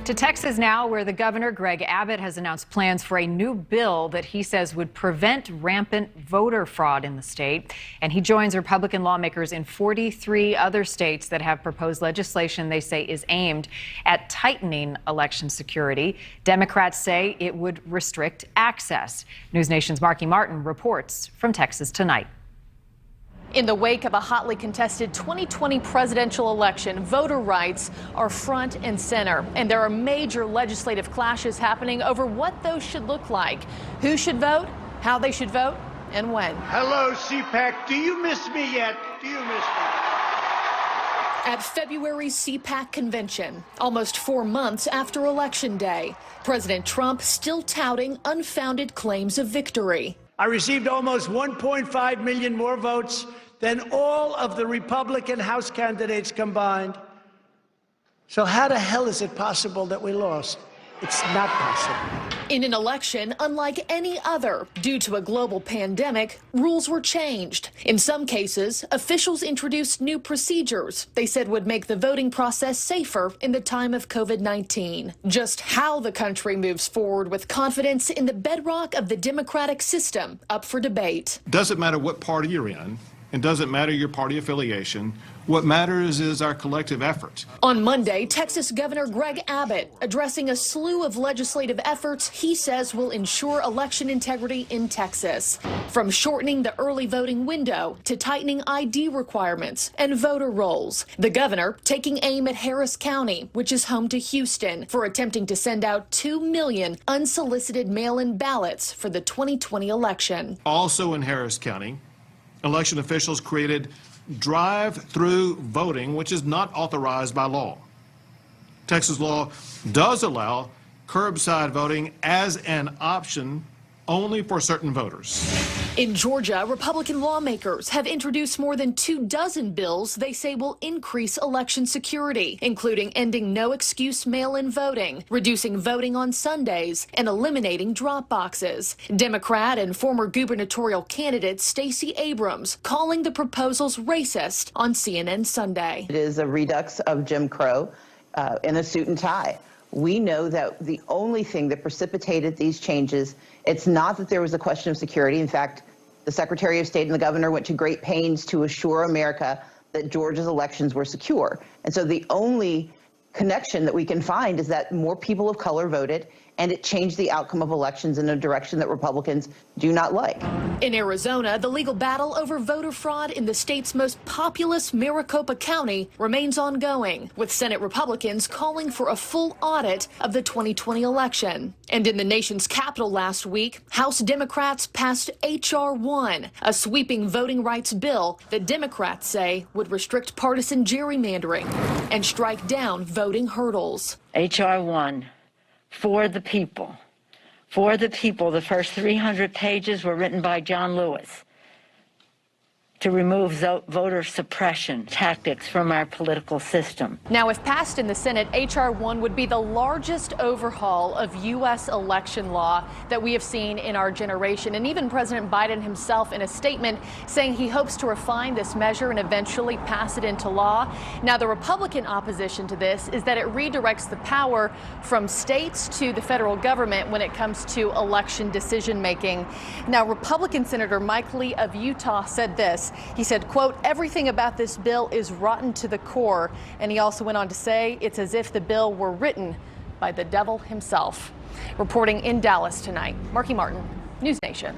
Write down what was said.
To Texas now, where the governor, Greg Abbott, has announced plans for a new bill that he says would prevent rampant voter fraud in the state. And he joins Republican lawmakers in 43 other states that have proposed legislation they say is aimed at tightening election security. Democrats say it would restrict access. NewsNation's Marky Martin reports from Texas tonight. In the wake of a hotly contested 2020 presidential election, voter rights are front and center, and there are major legislative clashes happening over what those should look like. Who should vote, how they should vote, and when. Hello, CPAC. Do you miss me yet? Do you miss me? At February's CPAC convention, almost 4 months after Election Day, President Trump still touting unfounded claims of victory. I received almost 1.5 million more votes than all of the Republican House candidates combined. So how the hell is it possible that we lost? It's not possible. In an election unlike any other, due to a global pandemic, rules were changed. In some cases, officials introduced new procedures they said would make the voting process safer in the time of COVID-19. Just how the country moves forward with confidence in the bedrock of the democratic system up for debate. Doesn't matter what party you're in, and doesn't matter your party affiliation. What matters is our collective efforts. On Monday, Texas Governor Greg Abbott addressing a slew of legislative efforts he says will ensure election integrity in Texas. From shortening the early voting window to tightening ID requirements and voter rolls. The governor taking aim at Harris County, which is home to Houston, for attempting to send out 2 million unsolicited mail-in ballots for the 2020 election. Also in Harris County, election officials created drive-through voting, which is not authorized by law. Texas law does allow curbside voting as an option only for certain voters. In Georgia, Republican lawmakers have introduced more than 24 bills they say will increase election security, including ending no-excuse mail-in voting, reducing voting on Sundays, and eliminating drop boxes. Democrat and former gubernatorial candidate Stacey Abrams calling the proposals racist on CNN Sunday. It is a redux of Jim Crow in a suit and tie. We know that the only thing that precipitated these changes, it's not that there was a question of security. In fact, the Secretary of State and the governor went to great pains to assure America that Georgia's elections were secure. And so the only connection that we can find is that more people of color voted, and it changed the outcome of elections in a direction that Republicans do not like. In Arizona, the legal battle over voter fraud in the state's most populous Maricopa County remains ongoing, with Senate Republicans calling for a full audit of the 2020 election. And in the nation's capital last week, House Democrats passed H.R. 1, a sweeping voting rights bill that Democrats say would restrict partisan gerrymandering and strike down voting hurdles. H.R. 1. For the people. For the people. The first 300 pages were written by John Lewis to remove voter suppression tactics from our political system. Now, if passed in the Senate, H.R. 1 would be the largest overhaul of U.S. election law that we have seen in our generation. And even President Biden himself in a statement saying he hopes to refine this measure and eventually pass it into law. Now, the Republican opposition to this is that it redirects the power from states to the federal government when it comes to election decision making. Now, Republican Senator Mike Lee of Utah said this. He said, quote, "Everything about this bill is rotten to the core." And he also went on to say it's as if the bill were written by the devil himself. Reporting in Dallas tonight, Marky Martin, NewsNation.